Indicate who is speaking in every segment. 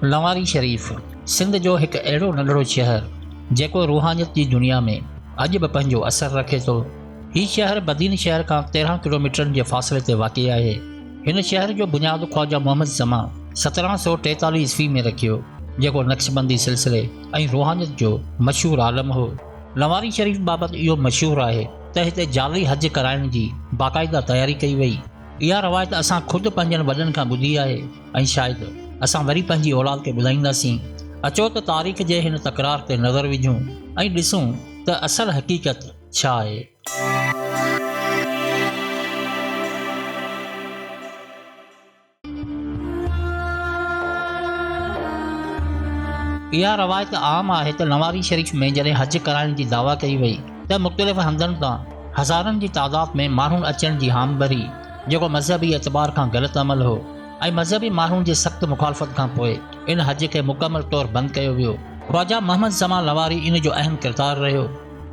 Speaker 1: लवारी शरीफ़ सिंध जो हिकु अहिड़ो नंढड़ो शहरु जेको रूहानियत जी दुनिया में अॼु बि पंहिंजो असरु रखे थो। हीउ शहरु बदीन शहर खां 13 किलोमीटरनि जे फ़ासिले ते वाक़िअ आहे। हिन शहर जो बुनियादु ख्वाजा मोहम्मद ज़मा 1743 ईस्वी में रखियो, जेको नक्शबंदी सिलसिले ऐं रूहानियत जो मशहूरु आलम हो। लवारी शरीफ़ बाबति इहो मशहूरु आहे त हिते जाली हज कराइण जी बाक़ाइदा तयारी कई वई। इहा रवायत असां ख़ुदि पंहिंजनि वॾनि खां ॿुधी आहे ऐं शायदि असां वरी पंहिंजी औलाद खे ॿुधाईंदासीं। अचो त तारीख़ जे हिन तकरार ते नज़र विझूं ऐं ॾिसूं त असल हक़ीक़त छा आहे। इहा रवायत आम आहे त लवारी शरीफ़ में जॾहिं हज कराइण जी दावा कई वई त मुख़्तलिफ़ हंधनि तां हज़ारनि जी तादाद में माण्हुनि अचण जी हाम भरी, जेको मज़हबी एतबार खां ग़लति अमल हो ऐं मज़हबी माण्हुनि जी सख़्त मुखालफ़त खां पोइ इन हज खे मुकमल तौरु बंदि कयो वियो। ख्वाजा मोहम्मद ज़मा लवारी इन जो अहम किरदारु रहियो।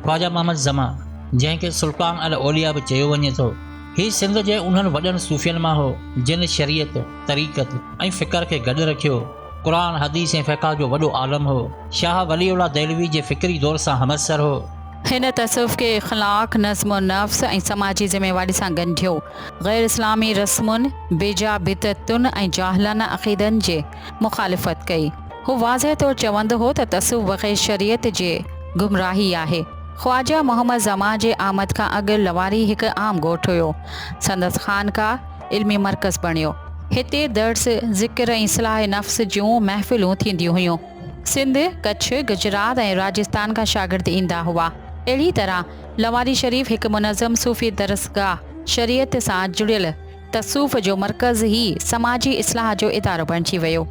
Speaker 1: ख्वाजा मोहम्मद ज़मा, जंहिंखे सुल्तान अल औलिया बि चयो वञे थो, हीउ सिंध जे उन्हनि वॾनि सूफ़ियनि मां हो जिन शरीयत, तरीक़त ऐं फ़िक्र खे गॾु रखियो। क़ुरान, हदीस ऐं फ़िक़ह जो वॾो आलम हो। शाह वलीउल्लाह देहलवी जे फ़िक्री दौर सां हमअसर हो।
Speaker 2: हिन तसव्वुफ़ खे इख़्लाक़, नज़्म व नफ़्स ऐं समाजी ज़िम्मेवारी सां ॻंढियो। ग़ैर इस्लामी रस्मुनि, बेजा बिदअतुनि ऐं जाहिलाना अक़ीदनि जे मुख़ालिफ़त कई। हू वाज़ह तौरु चवंदो हो त तसव्वुफ़ बग़ैर शरीयत जे गुमराही आहे। ख्वाजा मोहम्मद ज़मा जे आमद खां अॻु लवारी हिकु आम ॻोठु हुयो। संदसि ख़ानक़ाह इल्मी मर्कज़ बणियो। हिते दर्स, ज़िक्र ऐं इस्लाह नफ़्स जूं महफ़िलूं थींदियूं हुयूं। सिंध, कच्छ, गुजरात ऐं राजस्थान खां शागिर्द ईंदा हुआ। अहिड़ी तरह लवारी शरीफ़ हिकु मुनज़्ज़म सूफ़ी दरसगाह, शरीयत सां जुड़ियल तसव्वुफ़ जो मर्कज़ ई समाजी इस्लाह जो इदारो बणिजी वियो।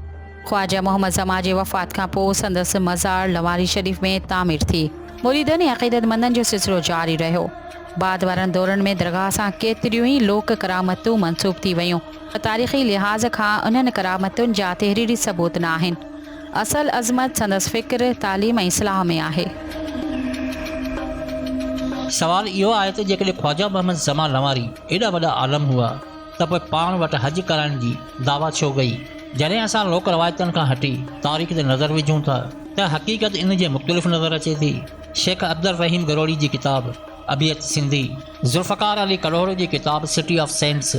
Speaker 2: ख्वाजा मोहम्मद ज़मा जे वफ़ात खां पोइ संदसि मज़ार लवारी शरीफ़ में तामीर थी। मुरीदनि ऐं अक़ीदतमंदनि जो सिलसिलो जारी रहियो। बाद वारनि दौरनि में दरगाह सां केतिरियूं ई लोक करामतूं मंसूब थी वियूं। तारीख़ी लिहाज़ खां उन्हनि करामतुनि जा तहरीरी सबूत न आहिनि। असल अज़मत संदसि फ़िक्र, तालीम ऐं इस्लाह में आहे।
Speaker 1: सवाल इहो आहे त जेकॾहिं ख्वाजा मोहम्मद ज़मा लवारी एॾा वॾा आलम हुआ त पोइ पाण वटि हज कराइण जी दावा छो कई। जॾहिं असां लोक रवायतनि खां हटी तारीख़ ते नज़र विझूं था त हक़ीक़त इन जे मुख़्तलिफ़ नज़र अचे थी। शेख अब्दुल रहीम गरोड़ी जी किताब अबियत सिंधी, ज़ुल्फ़कार अली कलोहर जी किताब city of cents,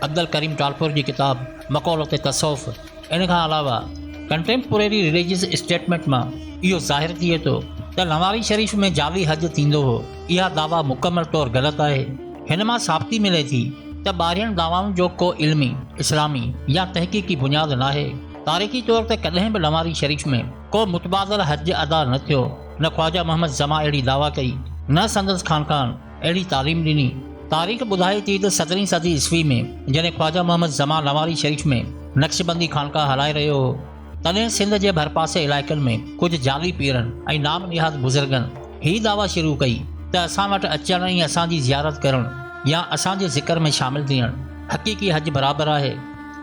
Speaker 1: Abdul Karim Talpur जी किताब मक़ौलत तसव्वुफ़, इन खां अलावा कंटेम्पोरेरी रिलीजियस स्टेटमेंट मां इहो ज़ाहिर थिए थो त लवारी शरीफ़ में जाली हज थींदो हो। इहा दावा मुकमल तौरु ग़लति आहे। हिन मां साबिती मिले थी त ॿाहिरियुनि दावाउनि जो को इल्मी, इस्लामी या तहक़ीक़ी बुनियादु नाहे। तारीख़ी तौर ते कॾहिं बि लवारी शरीफ़ में को मुतबादल हज अदा न थियो। न ख्वाजा मोहम्मद ज़मा अहिड़ी दावा कई, न संदसि ख़ानक़ाहनि अहिड़ी तालीम ॾिनी। तारीख़ ॿुधाए थी त 17वीं सदी ईस्वी में जॾहिं ख्वाजा मोहम्मद ज़मा लवारी शरीफ़ में नक्शबंदी ख़ानक़ाह हलाए रहियो हो, तॾहिं सिंध जे भरपासे इलाइक़नि में कुझु जाली पीरनि ऐं नाम निहाद बुज़ुर्गनि हीअ दावा शुरू कई त असां वटि अचणु ऐं असांजी ज़ियारत करणु या असांजे ज़िक्र में शामिलु थियणु हक़ीक़ी हज बराबरि आहे।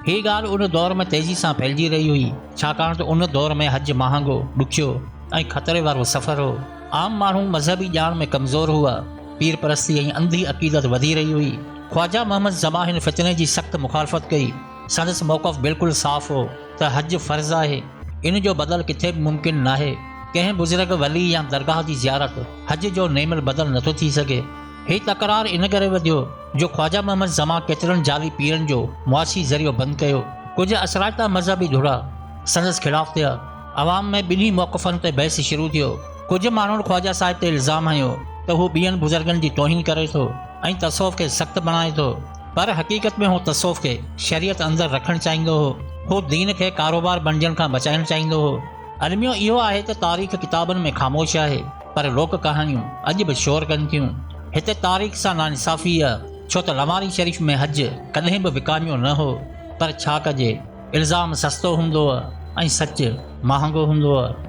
Speaker 1: हीअ ॻाल्हि उन दौर में तेज़ी सां फैलिजी रही हुई, छाकाणि त उन दौर में हज महांगो, ॾुखियो ऐं ख़तरे वारो सफ़र हो। आम माण्हू मज़हबी ॼाण में कमज़ोर हुआ। पीर परस्ती ऐं अंधी अक़ीदत वधी रही हुई। ख्वाजा मोहम्मद ज़मा हिन फितने जी सख़्त मुखालफ़त कई। संदसि मौक़िफ़ बिल्कुलु साफ़ हो त हज फ़र्ज़ु आहे। इन जो बदल किथे बि मुमकिन नाहे। कंहिं बुज़ुर्ग, वली या दरगाह जी ज़ियारत हज जो नेमल बदल नथो थी सघे। हीअ तकरार इन करे वधियो जो ख्वाजा मोहम्मद ज़मा केतिरनि जाली पीरनि जो मुआशी ज़रियो बंदि कयो। कुझु असराइता मज़हबी धुरा संदसि ख़िलाफ़ थिया। अवाम में ॿिन्ही मौक़िफ़नि ते बहस शुरू थियो। कुझु माण्हुनि ख्वाजा साहिब ते इल्ज़ाम हयो त हू ॿियनि बुज़ुर्गनि जी तौहीन करे थो ऐं तसव्वुफ़ खे सख़्तु बणाए थो, पर हक़ीक़त में हू तसव्वुफ़ खे शरीयत अंदरि रखणु चाहींदो हो। हू दीन खे कारोबार बणिजण खां बचाइणु चाहींदो हो। अलमियो इहो आहे त तारीख़ किताबनि में ख़ामोश आहे, पर लोक कहाणियूं अॼु बि शोर कनि थियूं। हिते तारीख़ सां नाइंसाफ़ी आहे, छो त लवारी शरीफ़ में हज कॾहिं बि विकामियो न हो। पर छा कजे, इल्ज़ाम सस्तो हूंदो आहे ऐं सच महांगो हूंदो आहे।